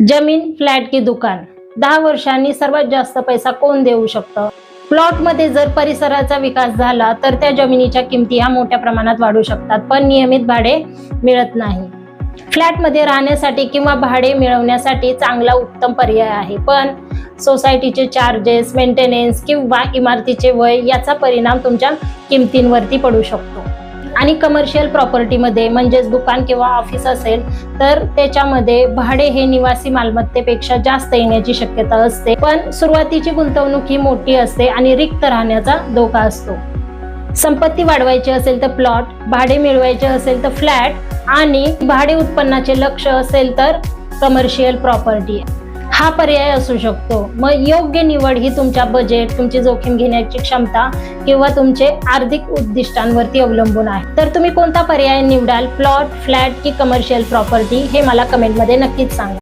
जमीन, फ्लॅट की दुकान, 10 वर्षांनी सर्वात जास्त पैसा कोण देऊ शकतं? प्लॉटमध्ये जर परिसराचा विकास झाला तर त्या जमिनीच्या किमती ह्या मोठ्या प्रमाणात वाढू शकतात, पण नियमित भाडे मिळत नाही. फ्लॅटमध्ये राहण्यासाठी किंवा भाडे मिळवण्यासाठी चांगला उत्तम पर्याय आहे, पण सोसायटीचे चार्जेस, मेंटेनन्स किंवा इमारतीचे वय याचा परिणाम तुमच्या किमतींवरती पडू शकतो. आणि कमर्शियल प्रॉपर्टीमध्ये म्हणजेच दुकान किंवा ऑफिस असेल तर त्याच्यामध्ये भाडे हे निवासी मालमत्तेपेक्षा जास्त येण्याची शक्यता असते, पण सुरुवातीची गुंतवणूक ही मोठी असते आणि रिक्त राहण्याचा धोका असतो. संपत्ती वाढवायची असेल तर प्लॉट, भाडे मिळवायचे असेल तर फ्लॅट आणि भाडे उत्पन्नाचे लक्ष असेल तर कमर्शियल प्रॉपर्टी हा पर्याय असू शकतो. मग योग्य निवड ही तुमच्या बजेट, तुमची जोखीम घेण्याची क्षमता किंवा तुमचे आर्थिक उद्दिष्टांवरती अवलंबून आहे. तर तुम्ही कोणता पर्याय निवडाल, प्लॉट, फ्लॅट की कमर्शियल प्रॉपर्टी, हे मला कमेंटमध्ये नक्कीच सांगा.